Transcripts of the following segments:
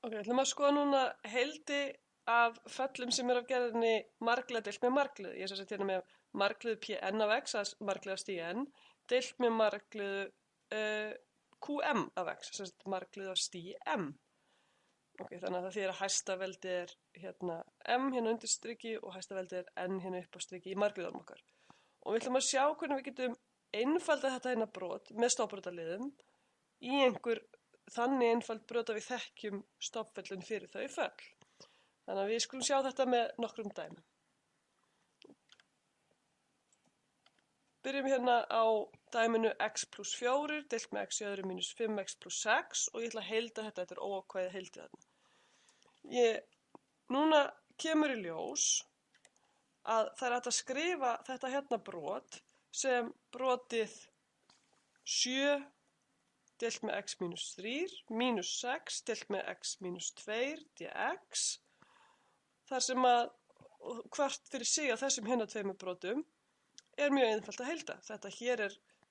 Ok, ætlum að skoða núna heildi af föllum sem af gerðinni margliða deilt með margliðu. Ég er sem sagt hérna með margliðu Pn af x, margliða stigi n, deilt með margliðu Qm af x, sem sagt margliðu af stigi m. Ok, þannig að það þýðir að hæsta veldi hérna m hérna undir striki og hæsta veldi n hérna upp á striki í margliðunum okkar. Og við ætlum að sjá hvernig við getum einfaldað þetta hérna brot með stofnbrotaliðum í einhver þannig einfald brot að við þekkjum stofnföllin fyrir þau föll. Þannig að við skulum sjá þetta með nokkrum dæmum. Byrjum hérna á dæminu x plus 4 deilt með x í öðru mínus 5x plus 6 og ég ætla að heilda þetta, þetta er óákveðið heildið þarna. Núna kemur í ljós að það er hægt að skrifa þetta hérna brot sem brotið 7 deilt með x mínus 3 mínus 6 deilt með x mínus 2 dx þar sem að hvert fyrir sig á þessum hérna tveimur brotum er mjög einfalt að heilda. Þetta hér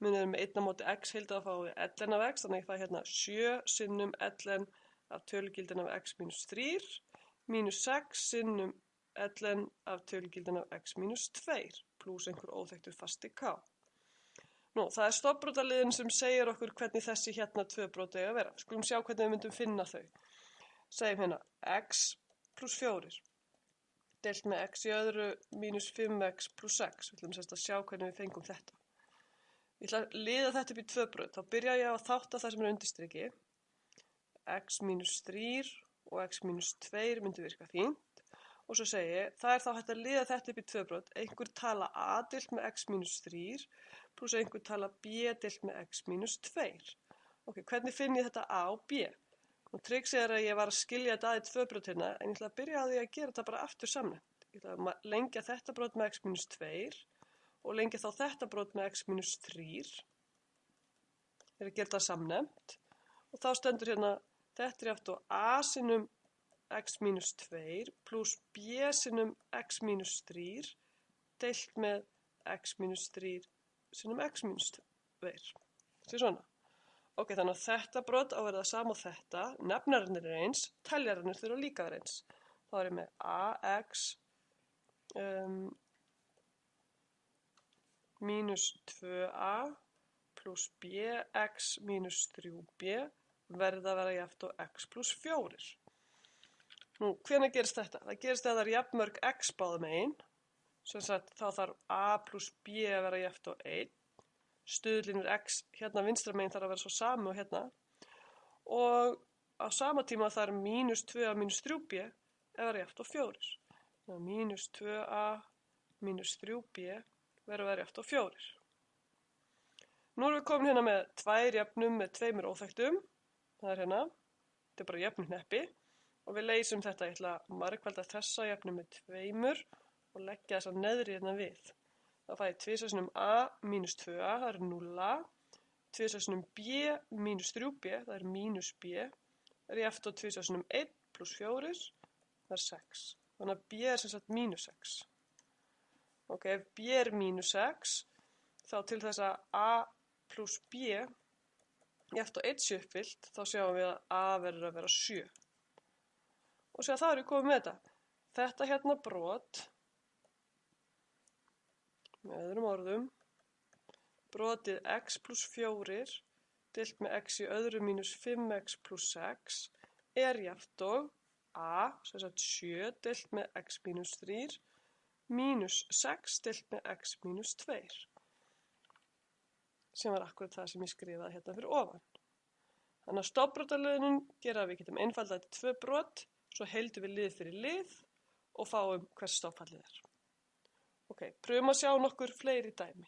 munið með 1 á móti x heildað að fá ln af x, þannig að ég fæ hérna 7 sinnum ln af tölugildin af x mínus 3 mínus 6 sinnum ln af tölugildin af x mínus 2 pluss einhver óþekktur fasti k. Nú, það stofnbrotaliðin sem segir okkur hvernig þessi hérna tvö brot eiga að vera. Skulum sjá hvernig við myndum finna þau. Segjum hérna x plus 4 deilt með x í öðru mínus 5x plus 6. Við ætlum sérst að sjá hvernig við fengum þetta. Ég ætla að liða þetta upp í tvö brot. Þá byrja ég á að þátta það sem er undirstriki. X mínus 3 og x mínus 2 myndi virka fínt. Og svo segi ég, það er þá hægt að liða þetta upp í tvö brot. Einhver tala a deilt með x mínus 3 pluss einhver tala b deilt með x mínus 2. Ok, hvernig finn ég þetta a og b? Og triksið er að ég var að skilja þetta að í tvö brot hérna, en ég ætla að byrja á því að gera þetta bara aftur samnefnt. Ég ætla að lengja þetta brot með x mínus 2 og lengja þá þetta brot með x mínus 3. Ég er að gera þetta samnefnt. Og þá stendur hérna, þetta er aftur a sinnum x mínus 2 pluss b sinnum x mínus 3 deilt með x mínus 3 sinnum x mínus 2. Þetta er svona. Ok, þannig að þetta brot á að vera það sama og þetta. Nefnararnir er eins, teljararnir þurfa líka að vera eins. Þá er ég með ax mínus 2a pluss bx mínus 3b verða að vera jafnt á x pluss 4. Nú, hvenær gerist þetta? Það gerist þegar það er jafnmörg x báðum megin. Sem sagt, þá þarf a pluss b að vera jafnt á 1. Stuðlinur x hérna vinstra megin þarf að vera svo sami og hérna. Og á sama tíma þarf mínus 2a mínus 3b að vera jafnt á 4. Þannig að mínus 2a mínus 3b verður að vera jafnt á 4. Nú erum við komin hérna með tvær jöfnum með tveimur óþekktum. Það er hérna. Þetta er bara jöfnum hneppi. Og við leysum þetta, ég ætla að margfalda þessa jöfnu með tveimur og leggja þessa neðri hérna við. Þá fæ ég 2 sinnum a mínus 2a, það er 0a. 2 sinnum b mínus 3b, það er mínus b. Það er jafnt á 2 sinnum 1 pluss 4, það er 6. Þannig að b er sem sagt mínus 6. Ok, ef b er mínus 6, þá til þess að a pluss b jafnt á 1 sé uppfyllt, þá sjáum við að a verður að vera 7. Og sér þá erum við komið með þetta. Þetta hérna brot, með öðrum orðum, brotið x pluss 4 deilt með x í öðru mínus 5x pluss 6 er jafnt og a, sem sagt 7 deilt með x mínus 3 mínus 6 deilt með x mínus 2. Sem var akkurat það sem ég skrifaði hérna fyrir ofan. Þannig að stofnbrotalöðunin gera að við getum einfaldað þetta tvö brot. Svo heildum við lið fyrir lið og fáum hvers stofnfallið er. Ok, pröfum að sjá nokkur fleiri dæmi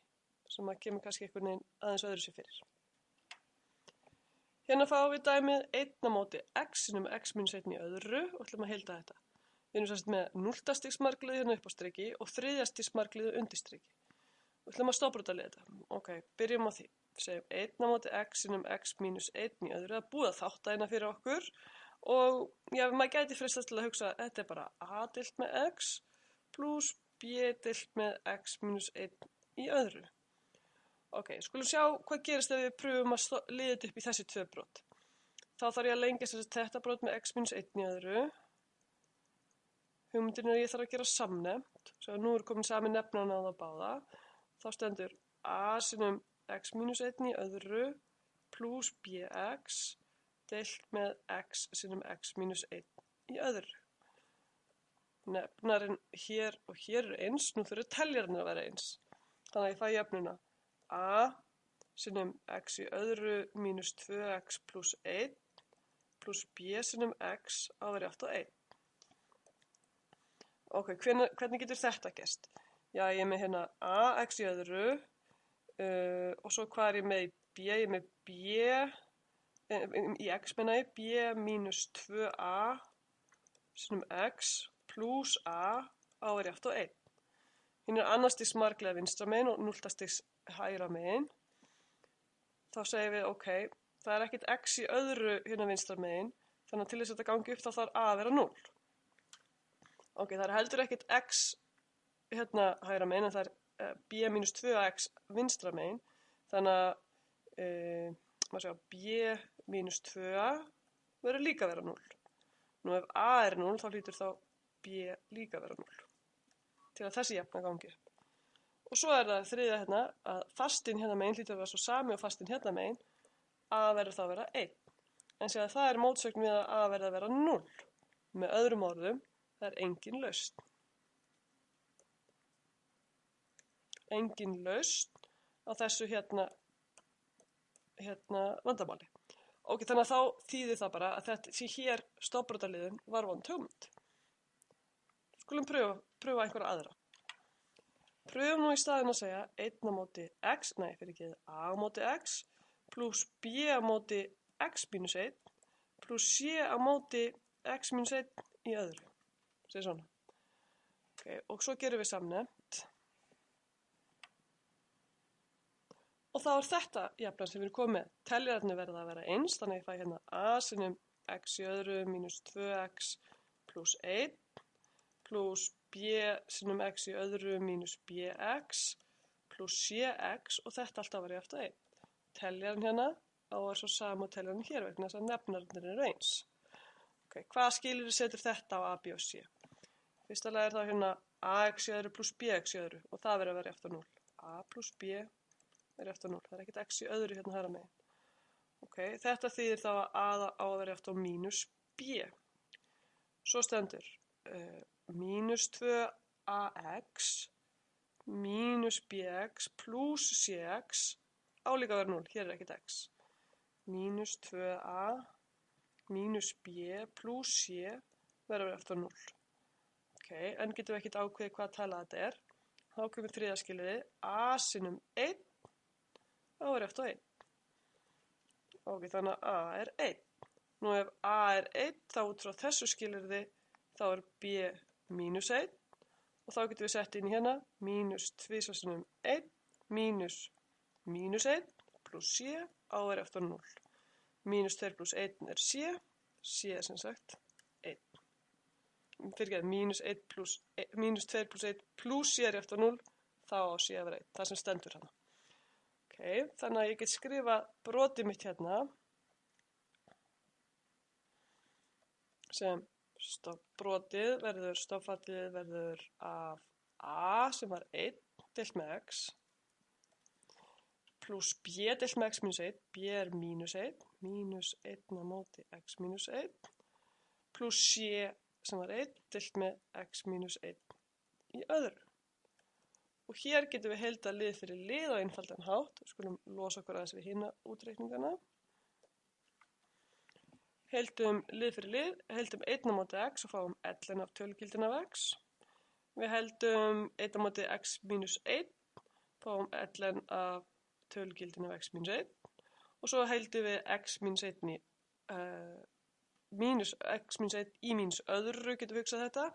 sem að kemur kannski einhvern veginn aðeins öðru sér fyrir. Hérna fáum við dæmið 1 á móti x sinnum x minus 1 í öðru og ætlum að heilda þetta. Við erum sérst með 0. stigs margliðu hérna upp á striki og 3. stigs margliðu undir striki. Við ætlum að stofnbrotalið þetta. Ok, byrjum á því. Segjum 1 á móti x sinnum x minus 1 í öðru. Það er búið að þátta hérna fyrir okkur. Og já, maður gæti frestast til að hugsa að þetta er bara a deilt með x pluss b deilt með x minus 1 í öðru. Ok, skulum sjá hvað gerist ef við pröfum að liða þetta upp í þessi tvö brot. þá þarf ég að lengja þetta brot með x mínus 1 í öðru. Hugmyndin er að ég þarf að gera samnefnt, svo nú er komin sami nefnan á það báða. Þá stendur a sinnum x mínus 1 í öðru pluss bx deilt með x sinnum x mínus 1 í öðru. Nefnarinn hér og hér er eins, nú þurfur teljarinn að vera eins. Þannig að ég fæ jöfnuna a sinnum x í öðru mínus 2x pluss 1 pluss b sinnum x á að vera átt á 1. Ok, hvernig getur þetta gerst? Já, ég er með hérna ax í öðru og svo hvað er ég með í b? Ég er með b í x meina ég, b mínus 2a sinnum x pluss a á að vera átt á 1. Hinn er annars stigs marglega vinstra megin og 0 stigs hægra megin. Þá segjum við, ok, það er ekkert x í öðru hérna vinstra megin, þannig að til þess að þetta gangi upp þá þarf a að vera 0. Ok, það er heldur ekkert x hérna hægra megin, en það er b mínus 2x vinstra megin, þannig að b mínus 2a verður líka vera 0. Nú ef a er 0, þá hlýtur þá b líka vera 0, til að þessi jafna gangi upp. Og svo er það þriðja hérna, að fastinn hérna megin hlýtur að vera svo sami og fastinn hérna megin, a verður þá að vera 1. En sér að það er mótsögn við að a verður að vera 0. Með öðrum orðum, það er engin lausn. Engin lausn á þessu hérna vandamáli. Ok, þannig að þá þýðir það bara að þetta sé hér stofnbrotaliðin var vond hugmynd. Skulum pröfa einhverja aðra. Pröfum nú í staðinn að segja 1 á móti x, nei, fyrir ekki a á móti x, pluss b á móti x mínus 1, pluss c á móti x mínus 1 í öðru. Segir svona. Ok, og svo gerum við samnefnt. Og þá er þetta jafnan sem við erum komið með. Teljararnir verða að vera eins, þannig að ég fæ hérna a sinnum x í öðru mínus 2x pluss 1 pluss b sinnum x í öðru mínus bx pluss cx og þetta alltaf var ég eftir 1. Teljarinn hérna á að svo sama og teljarinn hér vegna þess að nefnarnir eru eins. Ok, hvað skilyrði setur þetta á a, b og c? Fyrsta lagi er það hérna ax í öðru pluss bx í öðru og það verður að vera eftir 0. A pluss b verður eftir 0. Það er ekkert x í öðru hérna hægra megin. Ok, þetta þýðir þá að a á að vera eftir mínus b. Svo stendur mínus 2ax mínus bx pluss cx á líka að vera 0, hér er ekkert x. Mínus 2a mínus b pluss c verður eftir 0. Ok, en getum við ekkert ákveðið hvað tala þetta er. Þá kemur þriðja skilyrði, a sinnum 1 á að vera eftir 1. Ok, þannig að a er 1. Nú ef a er 1, þá út frá þessu skilyrði þá er b mínus 1 og þá getum við sett inn hérna mínus 2 sinnum 1 mínus mínus 1 pluss c á að vera eftir 0. Mínus 2 pluss 1 er c, c er sem sagt 1. Fyrirgeðu, mínus 2 pluss 1 pluss c er eftir 0, þá á c að vera 1, það sem stendur hana. Ok, þannig að ég get skrifa brotið mitt hérna sem stofnbrotið verður stofnfallið verður af a sem var 1 deilt með x pluss b deilt með x mínus 1, b er mínus 1, mínus 1 á móti x mínus 1 pluss c sem var 1 deilt með x mínus 1 í öðru. Og hér getum við heilda lið fyrir lið á einfaldan hátt. Við skulum losa okkur aðeins við hina útreikningana. Heildum lið fyrir lið, heildum 1 á móti x og fáum ln af tölugildin af x. Við heildum 1 á móti x mínus 1, fáum ln af tölugildin af x mínus 1. Og svo heildum við x mínus 1 í mínus öðru, getum við hugsað þetta.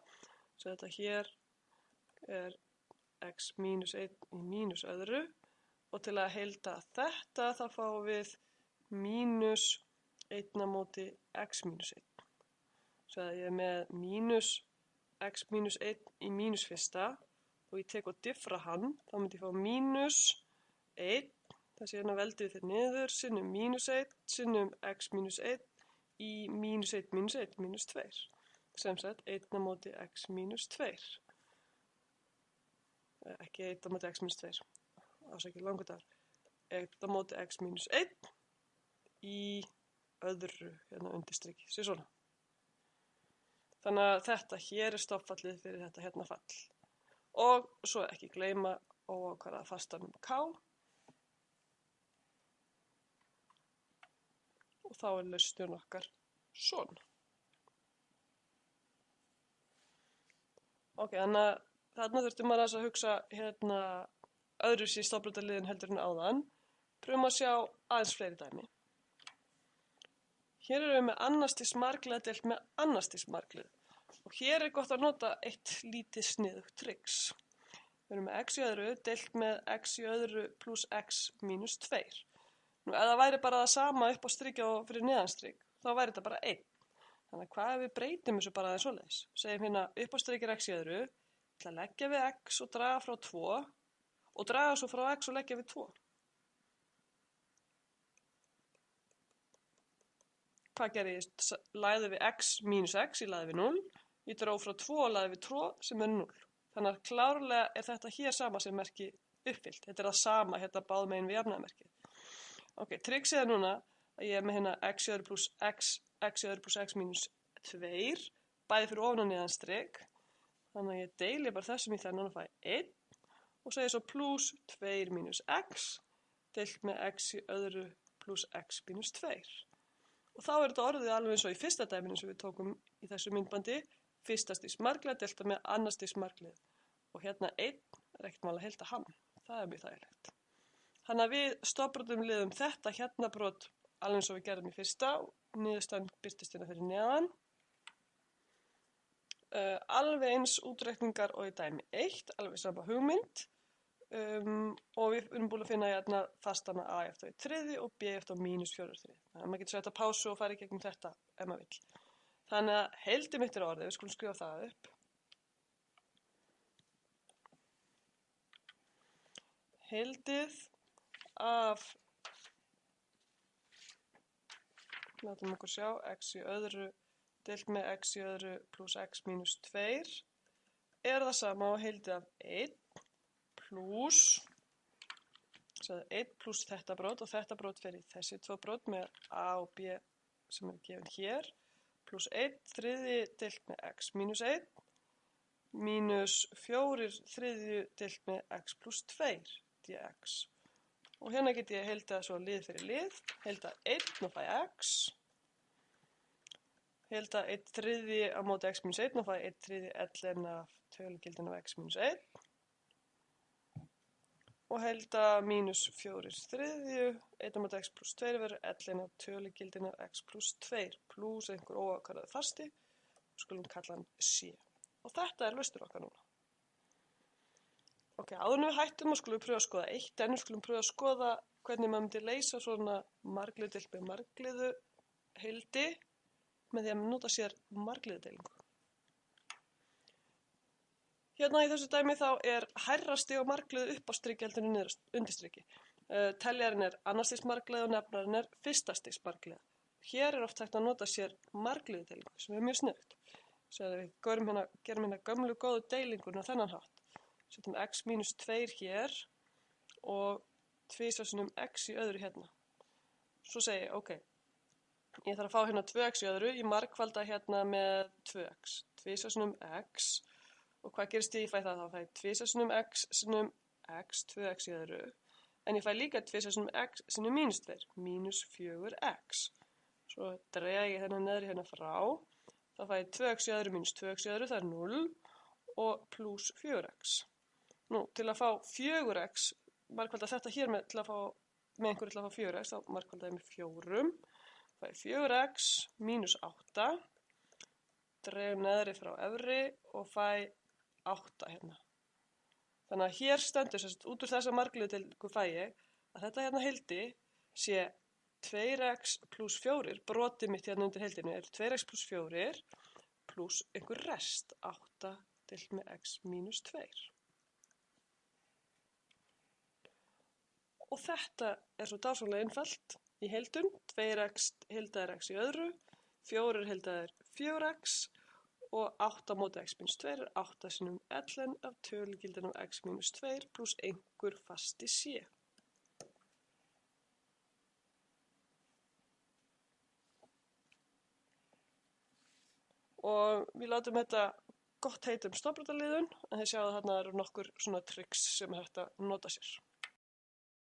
Svo þetta hér er x mínus 1 í mínus öðru og til að heilda þetta þá fáum við mínus 1 á móti x mínus 1. Svo að ég er með mínus x mínus 1 í mínus fyrsta og ég tek og diffra hann, þá myndi ég fá mínus 1, þessi hérna veldið fyrir niður, sinnum mínus 1, sinnum x mínus 1 í mínus 1 mínus 1 mínus 2. Sem sagt 1 á móti x mínus 2. Ekki 1 á móti x mínus 2. Ásækja langur dagur. 1 á móti x mínus 1 í öðru hérna undirstriki. Sér svona. Þannig að þetta hér er stofnfallið fyrir þetta hérna fall. Og svo ekki gleyma óákvarðaða fastanum k. Og þá er lausnin okkar svona. Ok, þannig að þarna þurftum maður að hugsa hérna öðruvísi stofnbrautarliðin heldur en áðan. Pröfum að sjá aðeins fleiri dæmi. Hér erum við með annars stigs marglið deilt með annars stigs marglið. Og hér er gott að nota eitt lítið sniðugt trix. Við erum með x í öðru deilt með x í öðru pluss x mínus 2. Nú, ef það væri bara það sama upp á strikja og fyrir neðanstrik, þá væri þetta bara 1. Þannig að hvað ef við breytum þessu bara aðeins svoleiðis? Segjum hérna upp á strikja x í öðru, ég ætla að leggja við x og draga frá 2 og draga svo frá x og leggja við 2. Hvað gerði ég? Lagði við x mínus x, ég lagði við 0. Ég dró frá 2 og lagði við 2 sem er 0. Þannig að klárlega er þetta hér sama sem merki uppfyllt. Þetta er það sama hérna báð megin við jafnaðarmerkið. Ok, trixið er núna að ég er með hérna x í öðru pluss x mínus 2, bæði fyrir ofan og neðan strik. Þannig að ég deili bara þessum í þennan og fæ 1 og segi svo pluss 2 mínus x deilt með x í öðru pluss x mínus 2. Og þá er þetta orðið alveg eins og í fyrsta dæminu sem við tókum í þessu myndbandi, fyrsta stigs marglið delta með annars stigs marglið. Og hérna 1 er ekkert mál að heilda hann. Það er mjög þægilegt. Þannig að við stofnbrotum liðum þetta hérna brot alveg eins og við gerðum í fyrsta. Niðurstaðan birtist hérna fyrir neðan. Alveg eins útreikningar og í dæmi 1, alveg sama hugmynd. Og við erum búin að finna hérna fastana a eftir í þriði og b eftir mínus 4 þriði. Þannig að maður getur sett að pásu og fara í gegnum þetta ef maður vill. Þannig að heildið mitt er orðið, við skulum skrifa það upp. Heildið af, látum okkur sjá, x í öðru deilt með x í öðru pluss x mínus 2 er það sama og heildið af 1 pluss 1 pluss þetta brot og þetta brot fer í þessi 2 brot með a og b sem er gefin hér pluss 1 þriði deilt með x mínus 1 mínus 4 þriðju deilt með x pluss 2 dx. Og hérna get ég heilda svo lið fyrir lið, heilda 1 og fæ x, heilda 1 þriði á móti x mínus 1 og fæ 1 þriði ellin af tölugildin af x mínus 1 og heilda mínus 4 þriðju, 1 á móti x pluss 2 verður ellin af tölugildin af x pluss 2 pluss einhver óákvarðaður fasti, skulum kalla hann c. Og þetta er laustur okkar núna. Ok, áður en við hættum og skulum við pröfa að skoða eitt, en við skulum pröfa að skoða hvernig maður myndi leysa svona marglið deilt með margliðu heildi með því að nota sér margliðudeilingu. Hérna í þessu dæmi þá er hærra stig á margliðu upp á striki heldur en niður undirstriki. Teljarinn er annars stigs margliða og nefnarinn er fyrsta stigs margliða. Hér er oft hægt að nota sér margliðudeilingu sem er mjög sniðugt. Við gerum hérna gömlu góðu deilinguna þennan hátt. Setjum x mínus 2 hér og tvisvarsinnum x í öðru hérna. Svo segi ég, ok, ég þarf að fá hérna 2x í öðru, ég margfalda hérna með 2x, tvisvarsinnum x og hvað gerist ég fæ það þá? Fæ tvisvarsinnum x sinnum x, 2x í öðru, en ég fæ líka tvisvarsinnum x sinnum mínus 2, mínus 4x. Svo drega ég þennan neðri hérna frá, þá fæ ég 2x í öðru mínus 2x í öðru, það er 0 og pluss 4x. Nú, til að fá 4x, margfalda þetta hér með einhverju til að fá 4x, þá margfalda ég með 4, fæ 4x mínus 8, dreg neðri frá efri og fæ 8 hérna. Þannig að hér stendur út úr þessa margliðudeilingu fæ ég að þetta hérna heildi sé 2x pluss 4, brotið mitt hérna undir heildinu er 2x pluss 4 pluss einhver rest, 8 deilt með x mínus 2. Og þetta er svo dásamlega einfalt í heildun, 2x heildaðir x í öðru, 4 heildaðir 4x og 8 móti x minus 2 er 8 sinnum ln af tölugildinum x minus 2 pluss einhver fasti c. Og við látum þetta gott heita stafrótaliðun, en þið sjáum að þarna eru nokkur svona tricks sem er hægt að nota sér.